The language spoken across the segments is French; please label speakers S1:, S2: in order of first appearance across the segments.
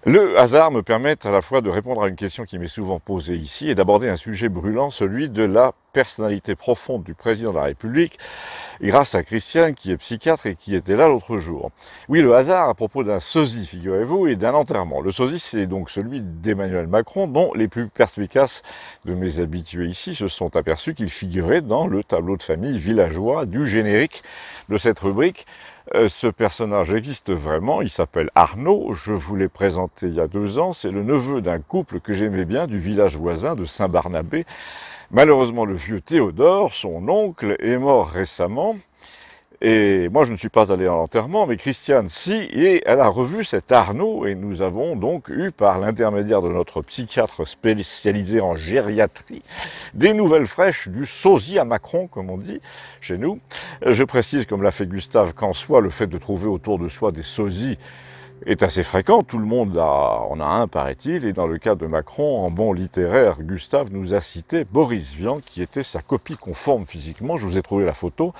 S1: Le hasard me permet à la fois de répondre à une question qui m'est souvent posée ici et d'aborder un sujet brûlant, celui de la personnalité profonde du président de la République, grâce à Christiane qui est psychiatre et qui était là l'autre jour. Oui, le hasard à propos d'un sosie, figurez-vous, et d'un enterrement. Le sosie, c'est donc celui d'Emmanuel Macron, dont les plus perspicaces de mes habitués ici se sont aperçus qu'il figurait dans le tableau de famille villageois du générique de cette rubrique. Ce personnage existe vraiment, il s'appelle Arnaud, je vous l'ai présenté il y a 2 ans, c'est le neveu d'un couple que j'aimais bien du village voisin de Saint-Barnabé. Malheureusement, le vieux Théodore, son oncle, est mort récemment. Et moi, je ne suis pas allé à l'enterrement, mais Christiane, si, et elle a revu cet Arnaud, et nous avons donc eu, par l'intermédiaire de notre psychiatre spécialisé en gériatrie, des nouvelles fraîches du sosie à Macron, comme on dit chez nous. Je précise, comme l'a fait Gustave, qu'en soi, le fait de trouver autour de soi des sosies est assez fréquent. Tout le monde en a un, paraît-il, et dans le cas de Macron, en bon littéraire, Gustave nous a cité Boris Vian, qui était sa copie conforme physiquement. Je vous ai trouvé la photo.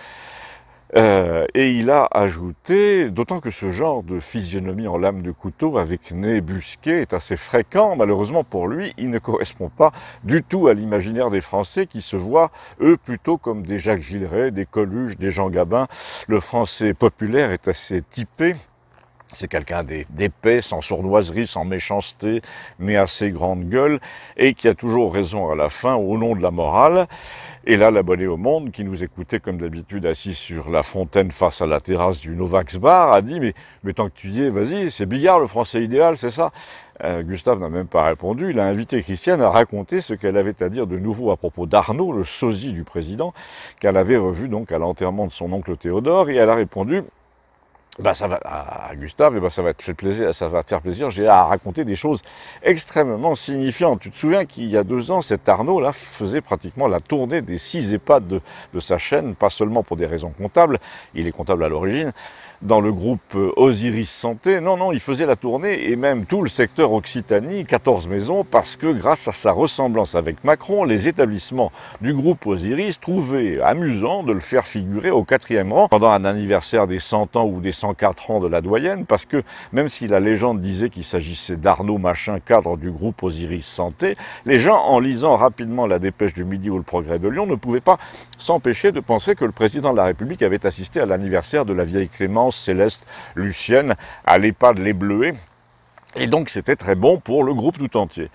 S1: Et il a ajouté, d'autant que ce genre de physionomie en lame de couteau avec nez busqué est assez fréquent, malheureusement pour lui, il ne correspond pas du tout à l'imaginaire des Français qui se voient, eux, plutôt comme des Jacques Villeray, des Coluche, des Jean Gabin. Le Français populaire est assez typé. C'est quelqu'un d'épais, sans sournoiserie, sans méchanceté, mais assez grande gueule, et qui a toujours raison à la fin au nom de la morale. Et là, l'abonné au Monde, qui nous écoutait comme d'habitude assis sur la fontaine face à la terrasse du Novax Bar, a dit mais tant que tu y es, vas-y, c'est Bigard le français idéal, c'est ça. Gustave n'a même pas répondu, il a invité Christiane à raconter ce qu'elle avait à dire de nouveau à propos d'Arnaud, le sosie du président, qu'elle avait revu donc à l'enterrement de son oncle Théodore, et elle a répondu ça va, à Gustave, ça va te faire plaisir, ça va te faire plaisir, j'ai à raconter des choses extrêmement signifiantes. Tu te souviens qu'il y a 2 ans, cet Arnaud-là faisait pratiquement la tournée des 6 EHPAD de sa chaîne, pas seulement pour des raisons comptables, il est comptable à l'origine, dans le groupe Osiris Santé. Non, il faisait la tournée et même tout le secteur Occitanie, 14 maisons, parce que grâce à sa ressemblance avec Macron, les établissements du groupe Osiris trouvaient amusant de le faire figurer au 4e rang pendant un anniversaire des 100 ans ou des 104 ans de la doyenne, parce que même si la légende disait qu'il s'agissait d'Arnaud Machin, cadre du groupe Osiris Santé, les gens, en lisant rapidement la Dépêche du Midi ou le Progrès de Lyon, ne pouvaient pas s'empêcher de penser que le président de la République avait assisté à l'anniversaire de la vieille Clémence Céleste Lucienne à l'EHPAD Les Bleuets. Et donc c'était très bon pour le groupe tout entier.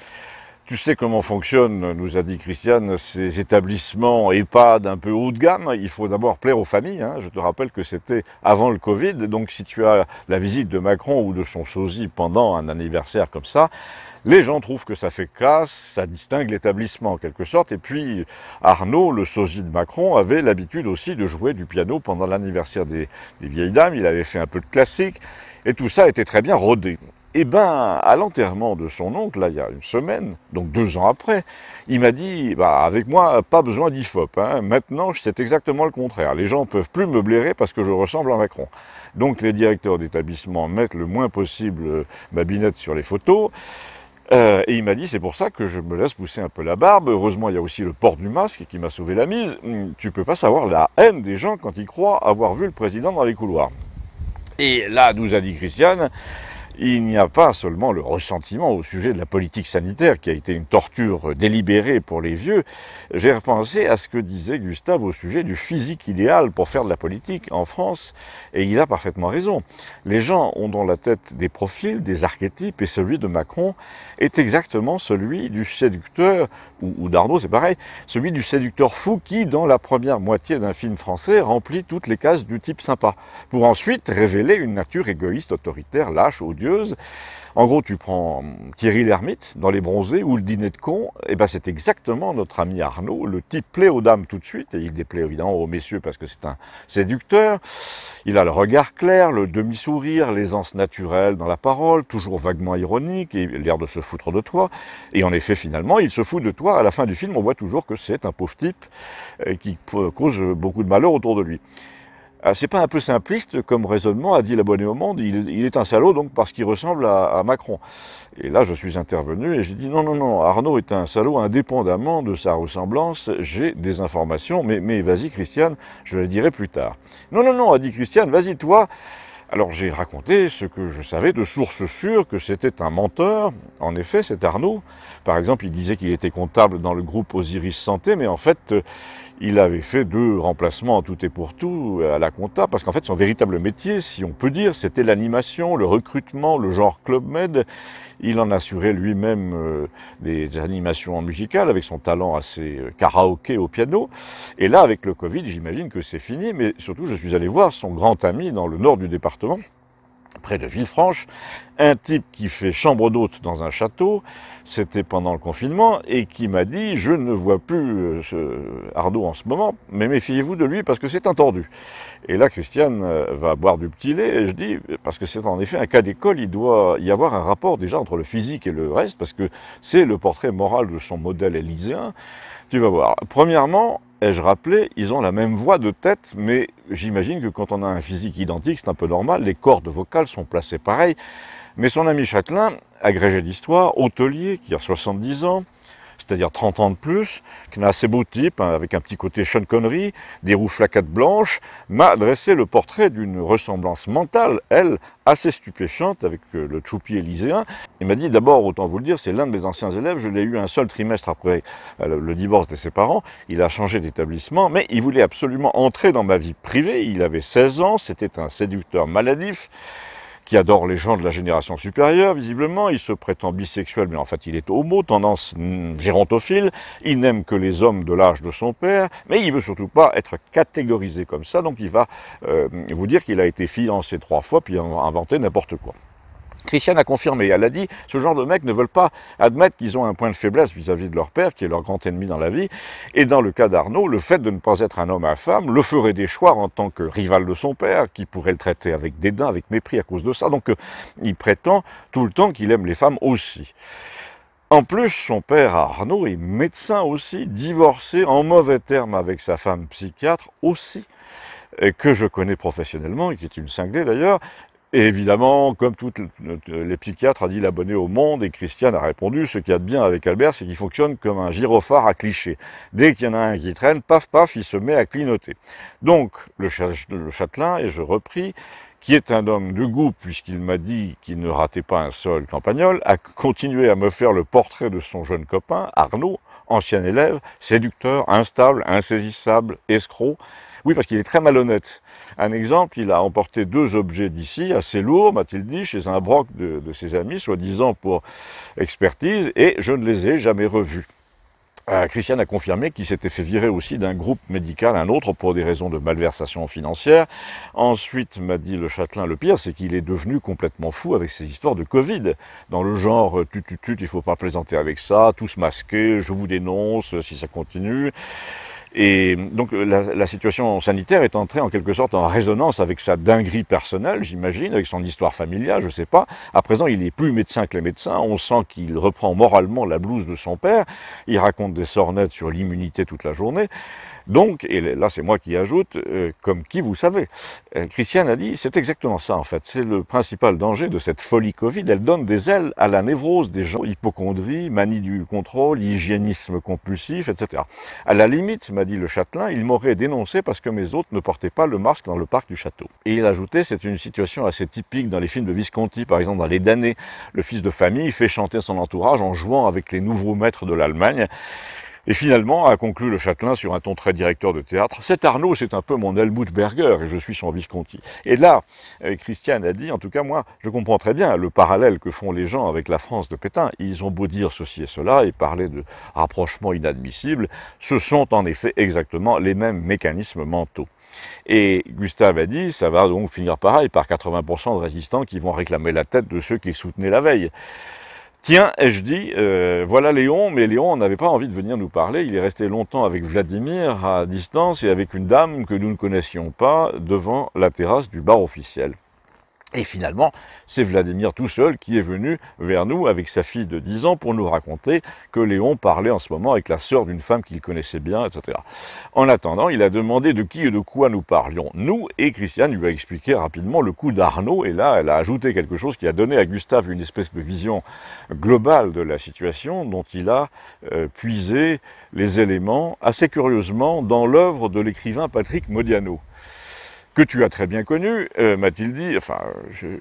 S1: Tu sais comment fonctionnent, nous a dit Christiane, ces établissements EHPAD un peu haut de gamme. Il faut d'abord plaire aux familles. Je te rappelle que c'était avant le Covid. Donc si tu as la visite de Macron ou de son sosie pendant un anniversaire comme ça, les gens trouvent que ça fait classe, ça distingue l'établissement en quelque sorte. Et puis Arnaud, le sosie de Macron, avait l'habitude aussi de jouer du piano pendant l'anniversaire des vieilles dames. Il avait fait un peu de classique et tout ça était très bien rodé. Eh bien, à l'enterrement de son oncle, là, il y a une semaine, donc 2 ans après, il m'a dit, avec moi, pas besoin d'IFOP. Maintenant, c'est exactement le contraire. Les gens ne peuvent plus me blairer parce que je ressemble à Macron. Donc, les directeurs d'établissement mettent le moins possible ma binette sur les photos. Et il m'a dit, c'est pour ça que je me laisse pousser un peu la barbe. Heureusement, il y a aussi le port du masque qui m'a sauvé la mise. Tu peux pas savoir la haine des gens quand ils croient avoir vu le président dans les couloirs. Et là, nous a dit Christiane, il n'y a pas seulement le ressentiment au sujet de la politique sanitaire qui a été une torture délibérée pour les vieux. J'ai repensé à ce que disait Gustave au sujet du physique idéal pour faire de la politique en France, et il a parfaitement raison. Les gens ont dans la tête des profils, des archétypes, et celui de Macron est exactement celui du séducteur, ou d'Arnaud, c'est pareil, celui du séducteur fou qui, dans la première moitié d'un film français, remplit toutes les cases du type sympa, pour ensuite révéler une nature égoïste, autoritaire, lâche, odieuse. En gros, tu prends Thierry Lhermitte dans Les Bronzés ou Le Dîner de con, et c'est exactement notre ami Arnaud. Le type plaît aux dames tout de suite, et il déplaît évidemment aux messieurs parce que c'est un séducteur. Il a le regard clair, le demi-sourire, l'aisance naturelle dans la parole, toujours vaguement ironique, et l'air de se foutre de toi. Et en effet, finalement, il se fout de toi. À la fin du film, on voit toujours que c'est un pauvre type qui cause beaucoup de malheur autour de lui. C'est pas un peu simpliste comme raisonnement, a dit l'abonné au Monde, il est un salaud donc parce qu'il ressemble à Macron. Et là je suis intervenu et j'ai dit non, Arnaud est un salaud indépendamment de sa ressemblance, j'ai des informations, mais vas-y Christiane, je le dirai plus tard. Non, a dit Christiane, vas-y toi, Alors j'ai raconté ce que je savais de sources sûres, que c'était un menteur. En effet, c'est Arnaud. Par exemple, il disait qu'il était comptable dans le groupe Osiris Santé, mais en fait, il avait fait 2 remplacements en tout et pour tout à la compta, parce qu'en fait, son véritable métier, si on peut dire, c'était l'animation, le recrutement, le genre Club Med. Il en assurait lui-même des animations musicales avec son talent assez karaoké au piano. Et là, avec le Covid, j'imagine que c'est fini, mais surtout, je suis allé voir son grand ami dans le nord du département, près de Villefranche, un type qui fait chambre d'hôte dans un château, c'était pendant le confinement, et qui m'a dit « Je ne vois plus Arnaud en ce moment, mais méfiez-vous de lui parce que c'est un tordu ». Et là, Christiane va boire du petit lait, et je dis, parce que c'est en effet un cas d'école, il doit y avoir un rapport déjà entre le physique et le reste, parce que c'est le portrait moral de son modèle élyséen. Tu vas voir. Premièrement, ai-je rappelé, ils ont la même voix de tête, mais j'imagine que quand on a un physique identique, c'est un peu normal, les cordes vocales sont placées pareil. Mais son ami Châtelain, agrégé d'histoire, hôtelier, qui a 70 ans, c'est-à-dire 30 ans de plus, qui a un assez beau type, hein, avec un petit côté Sean Connery, des roues flaquettes blanches, m'a dressé le portrait d'une ressemblance mentale, elle, assez stupéfiante, avec le choupi élyséen. Il m'a dit, d'abord, autant vous le dire, c'est l'un de mes anciens élèves, je l'ai eu un seul trimestre après le divorce de ses parents, il a changé d'établissement, mais il voulait absolument entrer dans ma vie privée, il avait 16 ans, c'était un séducteur maladif, qui adore les gens de la génération supérieure, visiblement. Il se prétend bisexuel, mais en fait il est homo, tendance gérontophile. Il n'aime que les hommes de l'âge de son père, mais il veut surtout pas être catégorisé comme ça, donc il va vous dire qu'il a été fiancé 3 fois, puis inventé n'importe quoi. Christiane a confirmé, elle a dit, ce genre de mecs ne veulent pas admettre qu'ils ont un point de faiblesse vis-à-vis de leur père, qui est leur grand ennemi dans la vie, et dans le cas d'Arnaud, le fait de ne pas être un homme à femme le ferait déchoir en tant que rival de son père, qui pourrait le traiter avec dédain, avec mépris à cause de ça, donc il prétend tout le temps qu'il aime les femmes aussi. En plus, son père Arnaud est médecin aussi, divorcé en mauvais termes avec sa femme psychiatre aussi, que je connais professionnellement, et qui est une cinglée d'ailleurs. Et évidemment, comme tous les psychiatres, a dit l'abonné au Monde, et Christiane a répondu, ce qu'il y a de bien avec Albert, c'est qu'il fonctionne comme un gyrophare à clichés. Dès qu'il y en a un qui traîne, paf, paf, il se met à clignoter. Donc, le Châtelain, et je repris, qui est un homme de goût, puisqu'il m'a dit qu'il ne ratait pas un seul campagnol, a continué à me faire le portrait de son jeune copain, Arnaud, ancien élève, séducteur, instable, insaisissable, escroc. Oui, parce qu'il est très malhonnête. Un exemple, il a emporté 2 objets d'ici, assez lourds, m'a-t-il dit, chez un broc de ses amis, soi-disant pour expertise, et je ne les ai jamais revus. Christiane a confirmé qu'il s'était fait virer aussi d'un groupe médical, un autre, pour des raisons de malversation financière. Ensuite, m'a dit le Châtelain, le pire, c'est qu'il est devenu complètement fou avec ces histoires de Covid. Dans le genre, il faut pas plaisanter avec ça, tous masqués, je vous dénonce si ça continue. Et donc la situation sanitaire est entrée en quelque sorte en résonance avec sa dinguerie personnelle, j'imagine, avec son histoire familiale, je ne sais pas. À présent, il est plus médecin que les médecins, on sent qu'il reprend moralement la blouse de son père, il raconte des sornettes sur l'immunité toute la journée. Donc, et là c'est moi qui ajoute, comme qui vous savez, Christiane a dit, c'est exactement ça en fait, c'est le principal danger de cette folie Covid, elle donne des ailes à la névrose des gens, hypocondrie, manie du contrôle, hygiénisme compulsif, etc. À la limite, m'a dit le Châtelain, il m'aurait dénoncé parce que mes hôtes ne portaient pas le masque dans le parc du château. Et il ajoutait, c'est une situation assez typique dans les films de Visconti, par exemple dans Les Damnés, le fils de famille fait chanter son entourage en jouant avec les nouveaux maîtres de l'Allemagne. Et finalement, a conclu le Châtelain sur un ton très directeur de théâtre, cet Arnaud, c'est un peu mon Helmut Berger, et je suis son Visconti. Et là, Christiane a dit, en tout cas moi, je comprends très bien le parallèle que font les gens avec la France de Pétain. Ils ont beau dire ceci et cela, et parler de rapprochement inadmissible, ce sont en effet exactement les mêmes mécanismes mentaux. Et Gustave a dit, ça va donc finir pareil, par 80% de résistants qui vont réclamer la tête de ceux qui soutenaient la veille. Tiens, ai-je dit, voilà Léon, mais Léon n'avait pas envie de venir nous parler, il est resté longtemps avec Vladimir à distance et avec une dame que nous ne connaissions pas devant la terrasse du bar officiel. Et finalement, c'est Vladimir tout seul qui est venu vers nous avec sa fille de 10 ans pour nous raconter que Léon parlait en ce moment avec la sœur d'une femme qu'il connaissait bien, etc. En attendant, il a demandé de qui et de quoi nous parlions, nous, et Christiane lui a expliqué rapidement le coup d'Arnaud, et là, elle a ajouté quelque chose qui a donné à Gustave une espèce de vision globale de la situation, dont il a puisé les éléments, assez curieusement, dans l'œuvre de l'écrivain Patrick Modiano. que tu as très bien connu, m'a-t-il dit. Enfin,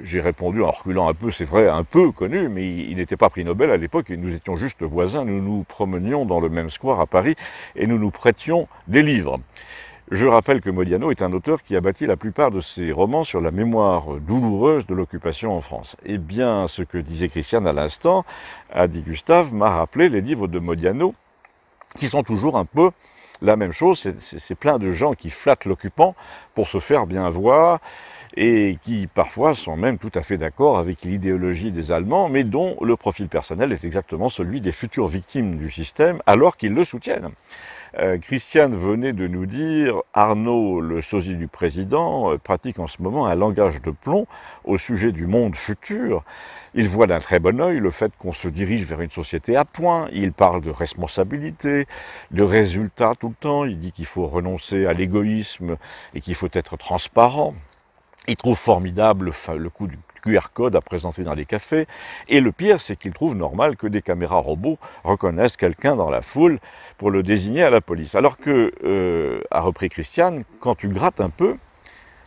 S1: j'ai répondu en reculant un peu, c'est vrai, un peu connu, mais il n'était pas prix Nobel à l'époque, et nous étions juste voisins, nous nous promenions dans le même square à Paris, et nous nous prêtions des livres. Je rappelle que Modiano est un auteur qui a bâti la plupart de ses romans sur la mémoire douloureuse de l'occupation en France. Eh bien, ce que disait Christiane à l'instant, a dit Gustave, m'a rappelé les livres de Modiano, qui sont toujours un peu la même chose. C'est plein de gens qui flattent l'occupant pour se faire bien voir, et qui parfois sont même tout à fait d'accord avec l'idéologie des Allemands, mais dont le profil personnel est exactement celui des futures victimes du système, alors qu'ils le soutiennent. Christiane venait de nous dire, Arnaud, le sosie du président, pratique en ce moment un langage de plomb au sujet du monde futur. Il voit d'un très bon œil le fait qu'on se dirige vers une société à points. Il parle de responsabilité, de résultats tout le temps. Il dit qu'il faut renoncer à l'égoïsme et qu'il faut être transparent. Il trouve formidable le coup du QR code à présenter dans les cafés. Et le pire, c'est qu'il trouve normal que des caméras robots reconnaissent quelqu'un dans la foule pour le désigner à la police. Alors que, a repris Christiane, quand tu grattes un peu,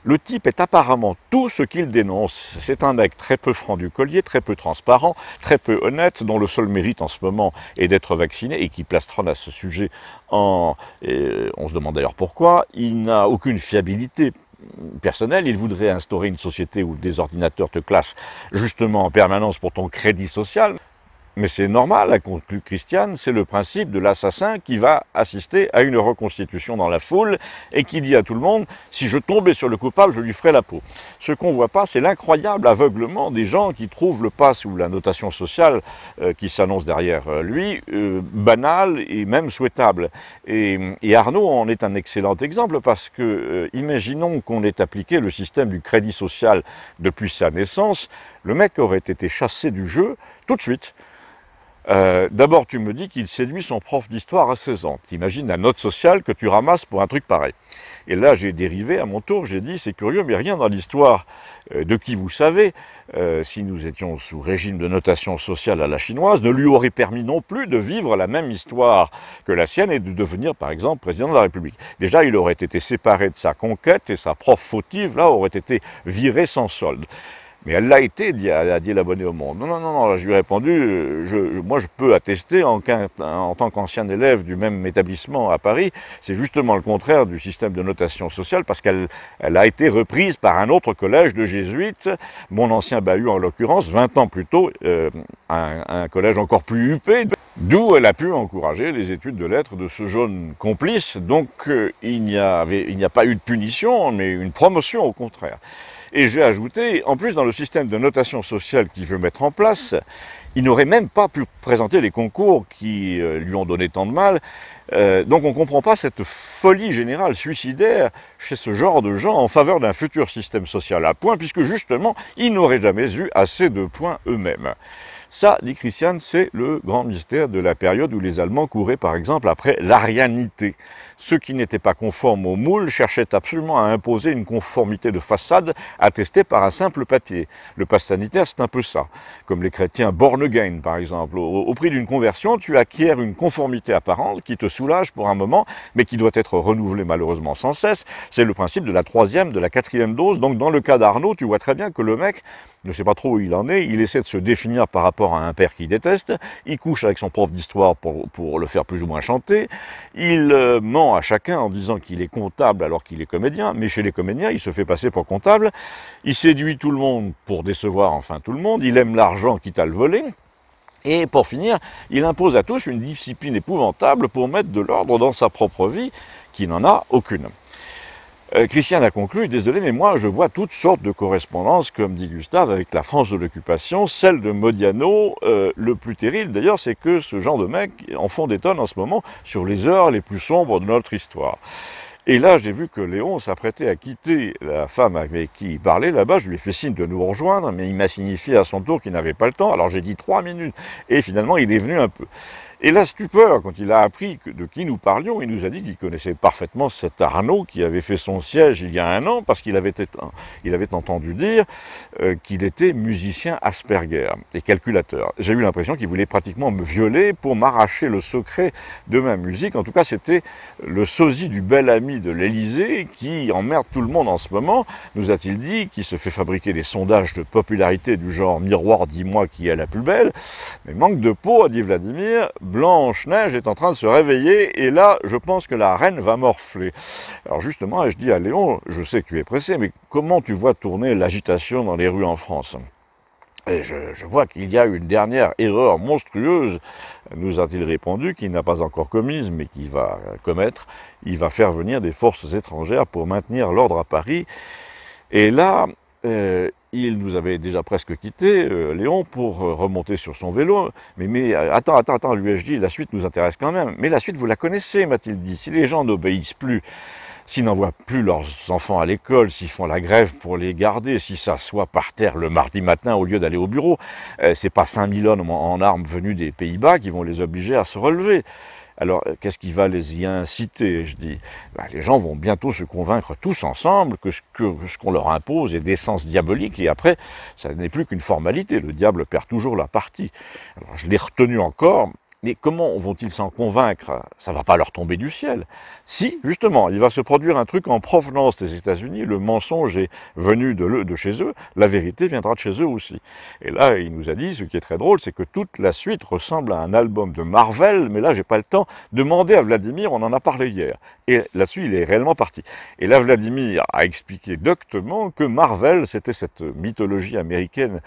S1: le type est apparemment tout ce qu'il dénonce. C'est un mec très peu franc du collier, très peu transparent, très peu honnête, dont le seul mérite en ce moment est d'être vacciné, et qui plastronne à ce sujet on se demande d'ailleurs pourquoi. Il n'a aucune fiabilité personnel, il voudrait instaurer une société où des ordinateurs te classent justement en permanence pour ton crédit social. Mais c'est normal, a conclu Christiane, c'est le principe de l'assassin qui va assister à une reconstitution dans la foule et qui dit à tout le monde, si je tombais sur le coupable, je lui ferais la peau. Ce qu'on ne voit pas, c'est l'incroyable aveuglement des gens qui trouvent le pass ou la notation sociale qui s'annonce derrière lui banal et même souhaitable. Et Arnaud en est un excellent exemple parce que, imaginons qu'on ait appliqué le système du crédit social depuis sa naissance, le mec aurait été chassé du jeu tout de suite. D'abord, tu me dis qu'il séduit son prof d'histoire à 16 ans. T'imagines la note sociale que tu ramasses pour un truc pareil. Et là, j'ai dérivé à mon tour, j'ai dit, c'est curieux, mais rien dans l'histoire de qui vous savez, si nous étions sous régime de notation sociale à la chinoise, ne lui aurait permis non plus de vivre la même histoire que la sienne et de devenir, par exemple, président de la République. Déjà, il aurait été séparé de sa conquête et sa prof fautive, là, aurait été viré sans solde. Mais elle l'a été, a dit l'abonné au Monde. Non, je lui ai répondu, moi je peux attester en tant qu'ancien élève du même établissement à Paris, c'est justement le contraire du système de notation sociale, parce qu'elle a été reprise par un autre collège de jésuites, mon ancien bahut en l'occurrence, 20 ans plus tôt, un collège encore plus huppé, d'où elle a pu encourager les études de lettres de ce jeune complice. Donc il n'y a pas eu de punition, mais une promotion au contraire. Et j'ai ajouté, en plus dans le système de notation sociale qu'il veut mettre en place, il n'aurait même pas pu présenter les concours qui lui ont donné tant de mal. Donc on ne comprend pas cette folie générale suicidaire chez ce genre de gens en faveur d'un futur système social à points, puisque justement, ils n'auraient jamais eu assez de points eux-mêmes. Ça, dit Christiane, c'est le grand mystère de la période où les Allemands couraient par exemple après l'arianité. Ceux qui n'étaient pas conformes au moule cherchaient absolument à imposer une conformité de façade attestée par un simple papier. Le pass sanitaire, c'est un peu ça. Comme les chrétiens born again, par exemple. Au prix d'une conversion, tu acquiers une conformité apparente qui te soulage pour un moment, mais qui doit être renouvelée malheureusement sans cesse. C'est le principe de la 3e, de la 4e dose. Donc dans le cas d'Arnaud, tu vois très bien que le mec ne sait pas trop où il en est, il essaie de se définir par rapport à un père qu'il déteste, il couche avec son prof d'histoire pour le faire plus ou moins chanter, il ment à chacun en disant qu'il est comptable alors qu'il est comédien, mais chez les comédiens, il se fait passer pour comptable, il séduit tout le monde pour décevoir enfin tout le monde, il aime l'argent quitte à le voler, et pour finir, il impose à tous une discipline épouvantable pour mettre de l'ordre dans sa propre vie, qui n'en a aucune. Christiane a conclu, désolé, mais moi je vois toutes sortes de correspondances, comme dit Gustave, avec la France de l'occupation, celle de Modiano. Le plus terrible d'ailleurs, c'est que ce genre de mecs en font des tonnes en ce moment sur les heures les plus sombres de notre histoire. Et là, j'ai vu que Léon s'apprêtait à quitter la femme avec qui il parlait là-bas. Je lui ai fait signe de nous rejoindre, mais il m'a signifié à son tour qu'il n'avait pas le temps. Alors j'ai dit 3 minutes, et finalement il est venu un peu. Et la stupeur, quand il a appris de qui nous parlions, il nous a dit qu'il connaissait parfaitement cet Arnaud qui avait fait son siège il y a un an, parce qu'il avait entendu dire qu'il était musicien Asperger et calculateur. J'ai eu l'impression qu'il voulait pratiquement me violer pour m'arracher le secret de ma musique. En tout cas, c'était le sosie du bel ami de l'Élysée qui emmerde tout le monde en ce moment, nous a-t-il dit, qui se fait fabriquer des sondages de popularité du genre « Miroir, dis-moi qui est la plus belle ». Mais manque de peau, a dit Vladimir, Blanche-Neige est en train de se réveiller et là, je pense que la reine va morfler. Alors justement, je dis à Léon, je sais que tu es pressé, mais comment tu vois tourner l'agitation dans les rues en France ? Et je vois qu'il y a une dernière erreur monstrueuse, nous a-t-il répondu, qu'il n'a pas encore commise, mais qu'il va commettre. Il va faire venir des forces étrangères pour maintenir l'ordre à Paris. Et là, il nous avait déjà presque quitté, Léon, pour remonter sur son vélo. Mais attends, lui ai-je dit, la suite nous intéresse quand même. Mais la suite, vous la connaissez, m'a-t-il dit. Si les gens n'obéissent plus, s'ils n'envoient plus leurs enfants à l'école, s'ils font la grève pour les garder, s'ils s'assoient par terre le mardi matin au lieu d'aller au bureau, c'est pas 5000 hommes en armes venus des Pays-Bas qui vont les obliger à se relever. Alors, qu'est-ce qui va les y inciter, je dis? Les gens vont bientôt se convaincre tous ensemble que ce qu'on leur impose est d'essence diabolique, et après, ça n'est plus qu'une formalité, le diable perd toujours la partie. Alors, je l'ai retenu encore, mais comment vont-ils s'en convaincre? Ça ne va pas leur tomber du ciel. Si, justement, il va se produire un truc en provenance des États-Unis, le mensonge est venu de chez eux, la vérité viendra de chez eux aussi. Et là, il nous a dit, ce qui est très drôle, c'est que toute la suite ressemble à un album de Marvel, mais là, j'ai pas le temps. Demandez à Vladimir, on en a parlé hier. Et là-dessus, il est réellement parti. Et là, Vladimir a expliqué doctement que Marvel, c'était cette mythologie américaine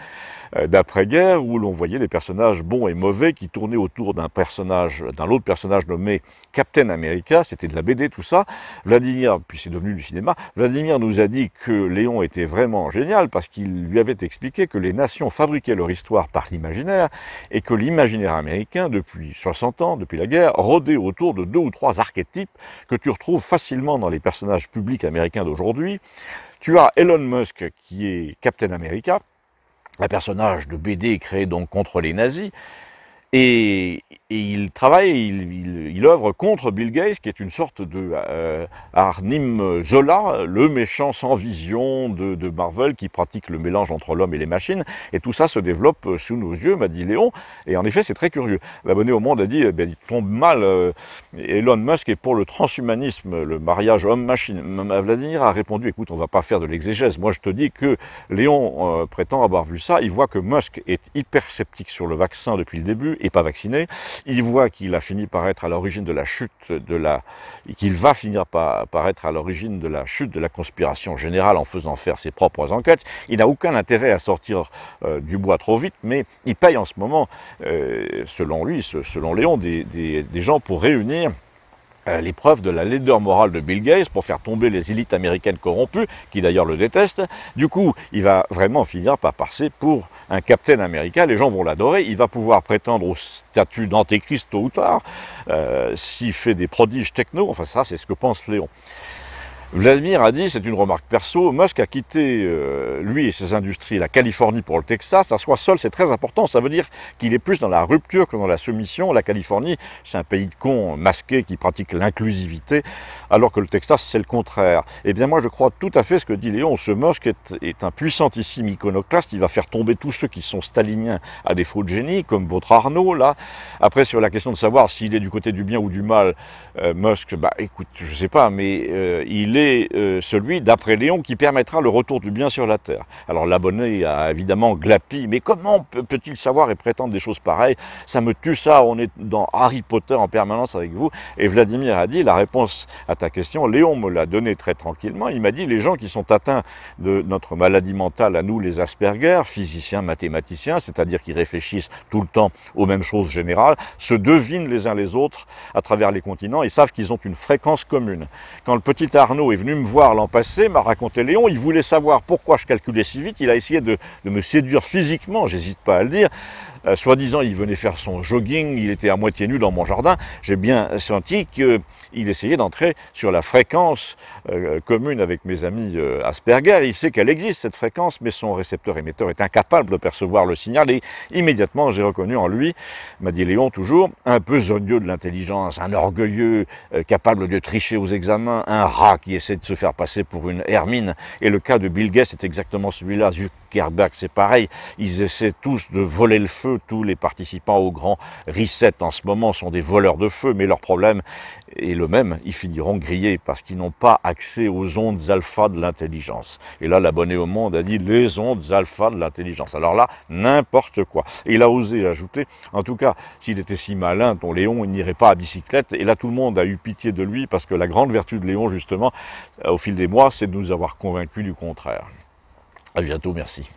S1: d'après-guerre, où l'on voyait des personnages bons et mauvais qui tournaient autour d'un autre personnage nommé Captain America, c'était de la BD tout ça. Vladimir, puis c'est devenu du cinéma, Vladimir nous a dit que Léon était vraiment génial parce qu'il lui avait expliqué que les nations fabriquaient leur histoire par l'imaginaire et que l'imaginaire américain, depuis 60 ans, depuis la guerre, rôdait autour de 2 ou 3 archétypes que tu retrouves facilement dans les personnages publics américains d'aujourd'hui. Tu as Elon Musk qui est Captain America, un personnage de BD créé donc contre les nazis, et il travaille, il œuvre contre Bill Gates, qui est une sorte de Arnim Zola, le méchant sans vision de Marvel, qui pratique le mélange entre l'homme et les machines, et tout ça se développe sous nos yeux, m'a dit Léon, et en effet c'est très curieux. L'abonné au Monde a dit, il tombe mal, Elon Musk est pour le transhumanisme, le mariage homme-machine. Vladimir a répondu, écoute, on va pas faire de l'exégèse, moi je te dis que Léon prétend avoir vu ça, il voit que Musk est hyper sceptique sur le vaccin depuis le début, et pas vacciné. Il voit qu'il a fini par être à l'origine de la chute qu'il va finir par être à l'origine de la chute de la conspiration générale en faisant faire ses propres enquêtes. Il n'a aucun intérêt à sortir du bois trop vite, mais il paye en ce moment, selon lui, selon Léon, des gens pour réunir les preuves de la laideur morale de Bill Gates pour faire tomber les élites américaines corrompues, qui d'ailleurs le détestent. Du coup, il va vraiment finir par passer pour un Captain America, les gens vont l'adorer, il va pouvoir prétendre au statut d'antéchrist tôt ou tard, s'il fait des prodiges techno, enfin ça c'est ce que pense Léon. Vladimir a dit, c'est une remarque perso, Musk a quitté, lui et ses industries, la Californie pour le Texas. À soi seul, c'est très important. Ça veut dire qu'il est plus dans la rupture que dans la soumission. La Californie, c'est un pays de cons masqué qui pratique l'inclusivité, alors que le Texas, c'est le contraire. Eh bien, moi, je crois tout à fait ce que dit Léon. Ce Musk est un puissantissime iconoclaste. Il va faire tomber tous ceux qui sont staliniens à défaut de génie, comme votre Arnaud, là. Après, sur la question de savoir s'il est du côté du bien ou du mal, Musk, écoute, je sais pas, mais il est celui, d'après Léon, qui permettra le retour du bien sur la Terre. Alors l'abonné a évidemment glapi, mais comment peut-il savoir et prétendre des choses pareilles? Ça me tue ça, on est dans Harry Potter en permanence avec vous. Et Vladimir a dit, la réponse à ta question, Léon me l'a donnée très tranquillement, il m'a dit, les gens qui sont atteints de notre maladie mentale, à nous les Asperger, physiciens, mathématiciens, c'est-à-dire qui réfléchissent tout le temps aux mêmes choses générales, se devinent les uns les autres à travers les continents et savent qu'ils ont une fréquence commune. Quand le petit Arnaud est venu me voir l'an passé, m'a raconté Léon, il voulait savoir pourquoi je calculais si vite, il a essayé de me séduire physiquement, j'hésite pas à le dire, Soi-disant, il venait faire son jogging, il était à moitié nu dans mon jardin. J'ai bien senti qu'il essayait d'entrer sur la fréquence commune avec mes amis Asperger. Il sait qu'elle existe, cette fréquence, mais son récepteur émetteur est incapable de percevoir le signal. Et immédiatement, j'ai reconnu en lui, m'a dit Léon toujours, un besogneux de l'intelligence, un orgueilleux capable de tricher aux examens, un rat qui essaie de se faire passer pour une hermine. Et le cas de Bill Gates est exactement celui-là. Zuckerberg, c'est pareil. Ils essaient tous de voler le feu. Tous les participants au grand reset en ce moment sont des voleurs de feu, mais leur problème est le même. Ils finiront grillés parce qu'ils n'ont pas accès aux ondes alpha de l'intelligence. Et là, l'abonné au monde a dit les ondes alpha de l'intelligence. Alors là, n'importe quoi. Et il a osé ajouter, en tout cas, s'il était si malin, ton Léon, il n'irait pas à bicyclette. Et là, tout le monde a eu pitié de lui parce que la grande vertu de Léon, justement, au fil des mois, c'est de nous avoir convaincus du contraire. À bientôt, merci.